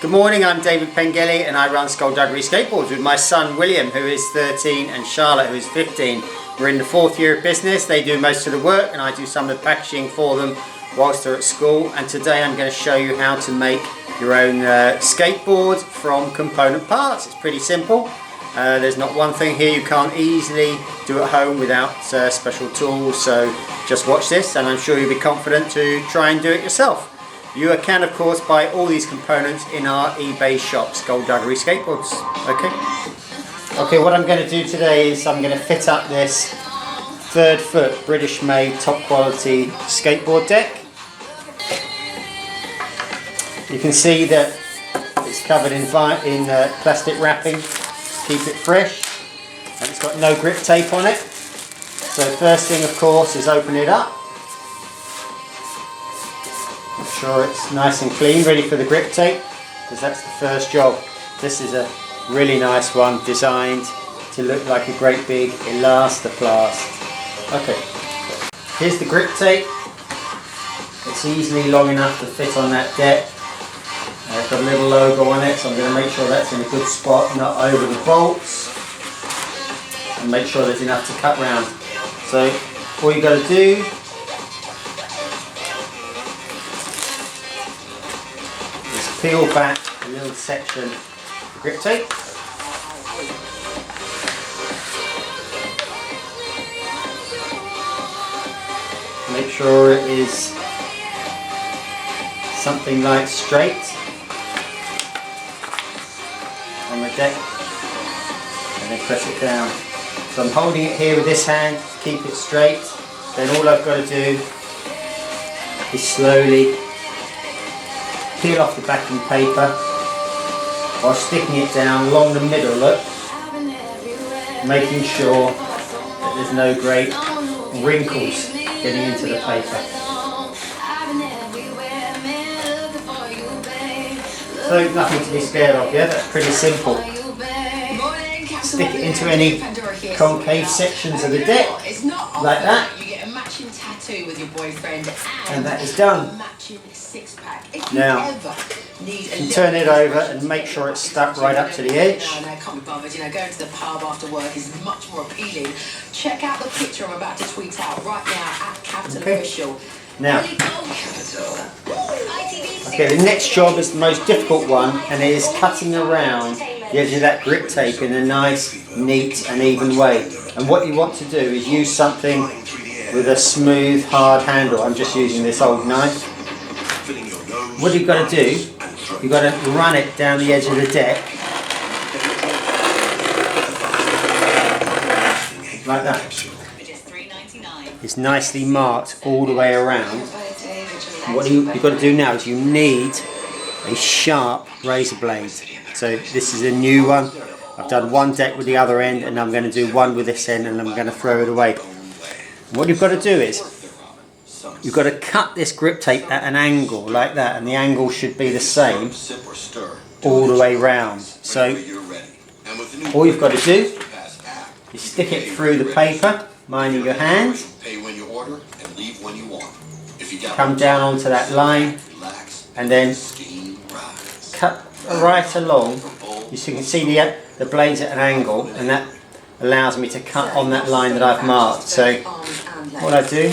Good morning, I'm David Pengilly and I run Skateboard with my son William, who is 13, and Charlotte, who is 15. We're in the 4th year of business. They do most of the work and I do some of the packaging for them whilst they're at school. And today I'm going to show you how to make your own skateboard from component parts. It's pretty simple. There's not one thing here you can't easily do at home without special tools. So just watch this and I'm sure you'll be confident to try and do it yourself. You can of course buy all these components in our eBay shop, Skullduggery Skateboards. Okay, what I'm going to do today is I'm going to fit up this 3rd foot British made top quality skateboard deck. You can see that it's covered in plastic wrapping to keep it fresh, and it's got no grip tape on it. So first thing of course is open it up. Make sure it's nice and clean, ready for the grip tape, because that's the first job. This is a really nice one, designed to look like a great big elastoplast. Okay, here's the grip tape. It's easily long enough to fit on that deck. It's got a little logo on it, so I'm going to make sure that's in a good spot, not over the bolts, and make sure there's enough to cut round. So all you've got to do is peel back a little section of grip tape. Make sure it is something like straight on the deck, and then press it down. So I'm holding it here with this hand to keep it straight. Then all I've got to do is slowly peel off the backing paper while sticking it down along the middle, look, making sure that there's no great wrinkles getting into the paper. So nothing to be scared of, yeah? That's pretty simple. Stick it into any concave sections of the deck, like that. And that is done. Now, you can turn it over and make sure it's stuck right up to the edge. Going to the pub after work is much more appealing. Check out the picture I'm about to tweet out right now at Captain Official. Now, okay, the next job is the most difficult one, and it is cutting around the edge of that grip tape in a nice, neat and even way. And what you want to do is use something with a smooth, hard handle. I'm just using this old knife. What you've got to do, you've got to run it down the edge of the deck, like that. It's nicely marked all the way around. What you've got to do now is you need a sharp razor blade. So this is a new one. I've done one deck with the other end, and I'm going to do one with this end, and I'm going to throw it away. What you've got to do is you've got to cut this grip tape at an angle like that, and the angle should be the same all the way round. So all you've got to do is stick it through the paper, minding your hand, come down onto that line, and then cut right along. You can see the blades at an angle, and that allows me to cut on that line that I've marked. So what I do,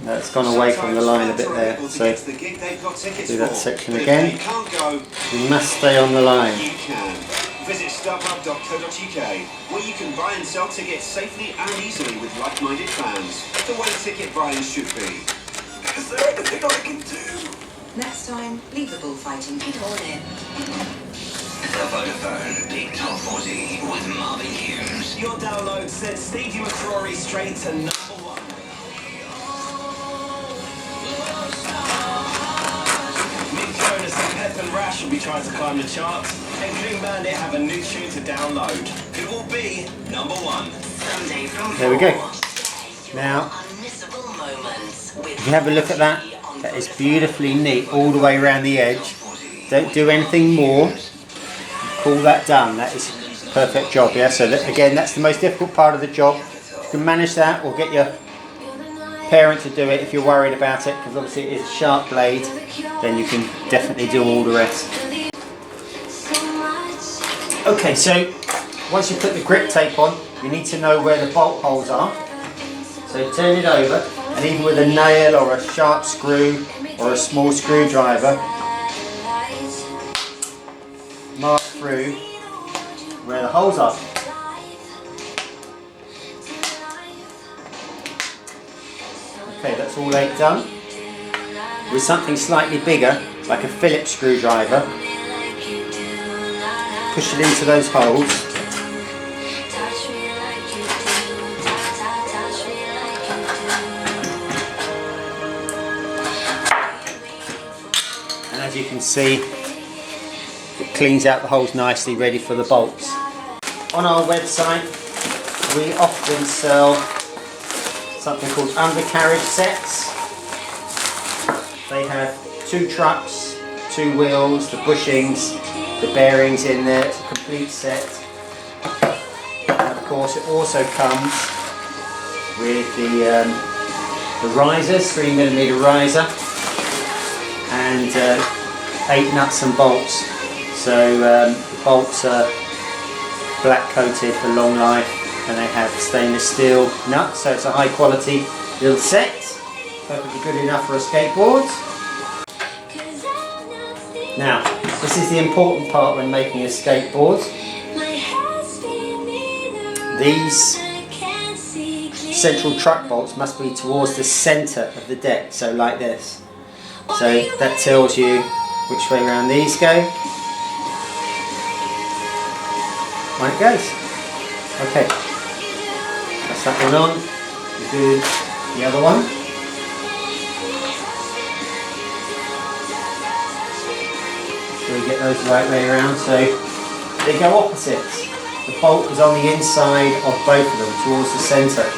no, it's gone away from the line a bit there, so do that section again. You must stay on the line. Visit starpub.co.uk, where you can buy and sell tickets safely and easily with like-minded fans. The way ticket buying should be. Is there anything I can do? Next time, leave the bullfighting people in. The Vodafone Big Top 40 with Marvin Hughes. Your download sent Stevie McCrory straight to #1. Nick Jonas and Pep and Rash will be trying to climb the charts, and Clean Bandit have a new tune to download. It will be #1. Sunday from There we go. Now, if you have a look at that, that is beautifully neat all the way around the edge. Don't do anything more. Call that done. That is a perfect job, yeah? So that, again, that's the most difficult part of the job. If you can manage that, or get your parent to do it if you're worried about it, because obviously it is a sharp blade. Then you can definitely do all the rest. Okay, so once you put the grip tape on, you need to know where the bolt holes are. So turn it over, and even with a nail or a sharp screw or a small screwdriver, mark through where the holes are. Okay, that's all 8 done. With something slightly bigger, like a Phillips screwdriver, push it into those holes. And as you can see, it cleans out the holes nicely, ready for the bolts. On our website, we often sell something called undercarriage sets. They have 2 trucks, 2 wheels, the bushings, the bearings in there. It's a complete set. And of course it also comes with the risers, 3mm riser, and 8 nuts and bolts. So the bolts are black coated for long life, and they have stainless steel nuts, so it's a high quality little set, perfectly good enough for a skateboard. Now, this is the important part when making a skateboard. These central truck bolts must be towards the centre of the deck, so like this. So that tells you which way around these go. On it goes. Okay. That's that one on. We do the other one. So we get those the right way around. So they go opposites. The bolt is on the inside of both of them, towards the centre.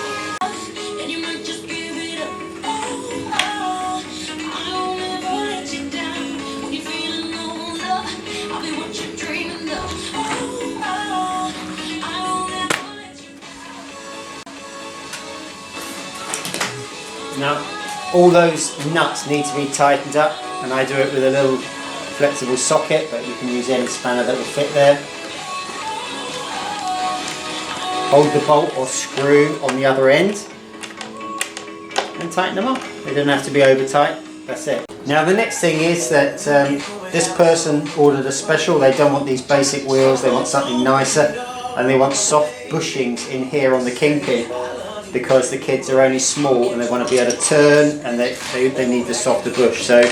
Now, all those nuts need to be tightened up, and I do it with a little flexible socket, but you can use any spanner that will fit there. Hold the bolt or screw on the other end and tighten them up. They don't have to be over tight, that's it. Now the next thing is that this person ordered a special. They don't want these basic wheels, they want something nicer, and they want soft bushings in here on the kingpin, because the kids are only small and they want to be able to turn, and they need the softer bush. So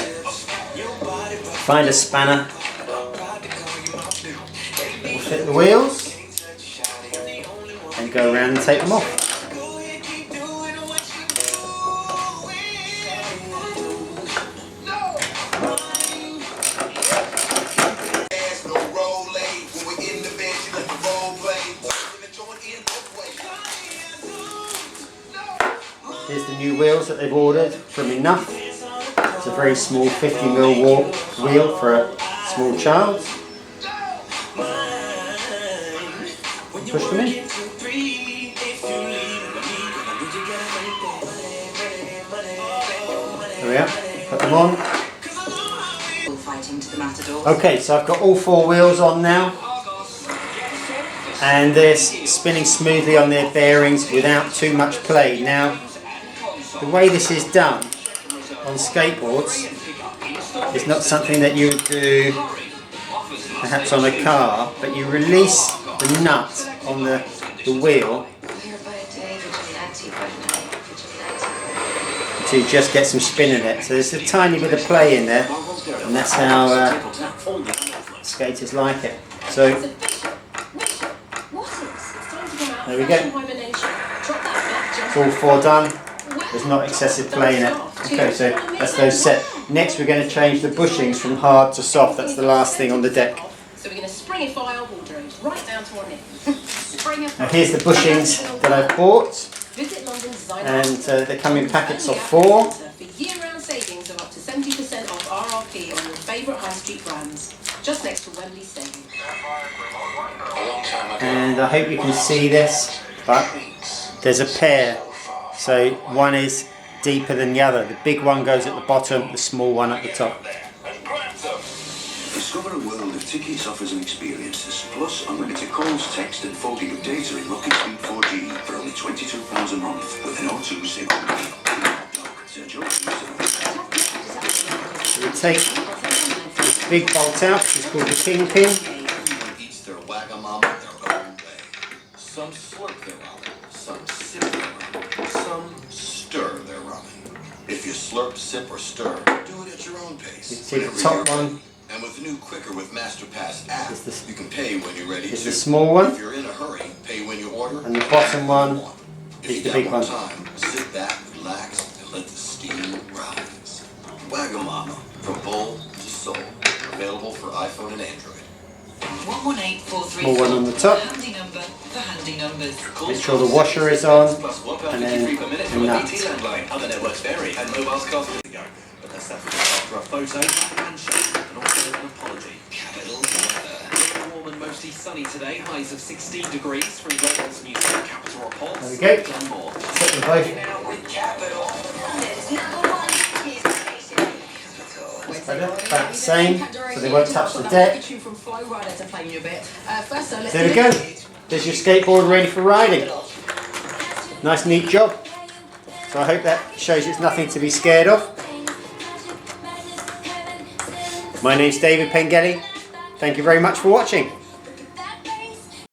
find a spanner that will fit the wheels and go around and take them off. Here's the new wheels that they've ordered from Enough. It's a very small 50mm wheel for a small child. Push them in. There we are, put them on. Okay, so I've got all 4 wheels on now, and they're spinning smoothly on their bearings without too much play. Now, the way this is done on skateboards is not something that you would do perhaps on a car, but you release the nut on the wheel to just get some spin in it. So there's a tiny bit of play in there, and that's how skaters like it. So there we go. It's all 4 done. There's not excessive play in it. Okay, so that's those set. Next we're going to change the bushings from hard to soft. That's the last thing on the deck. So we're going to springify our wardrobes right down to our neck. Now here's the bushings that I've bought. Visit London Design And they come in packets of 4. for year-round savings of up to 70% off RRP on your favourite high street brands. Just next to Wembley Stadium. And I hope you can see this, but there's a pair. So one is deeper than the other. The big one goes at the bottom, the small one at the top. Discover a world of tickets, offers and experiences, plus unlimited calls, text and 4 gig of data in rocket speed 4G for only £22 a month with an O2 SIM only. So we take this big bolt out, it's called the kingpin. Everyone eats their wagamama their own way. Some slurp their ramen, some sip their ramen, some stir their ramen. If you slurp, sip or stir, do it at your own pace. You see the top one. And with the new Quicker with MasterPass app, you can pay when you're ready to. It's the small one. If you're in a hurry, pay when you order. And the bottom one is the big one. Time, sit back, relax, and let the steam rise. Wagamama, from bowl to soul. Available for iPhone and Android. 118434. Small one on the top. Handy number for handy numbers. Make sure the washer is on, and then the the nut. landline. Other networks vary, and mobiles cost to go. But that's after a photo, handshake, and also an apology. Capital weather. Warm and mostly sunny today. Highs of 16 degrees from London's new capital reports. There we go. Done more. Set them both. Now with Capital. Better, about the same, so they won't touch the deck. There we go. There's your skateboard ready for riding. Nice neat job. So I hope that shows you it's nothing to be scared of. My name's David Pengilly. Thank you very much for watching.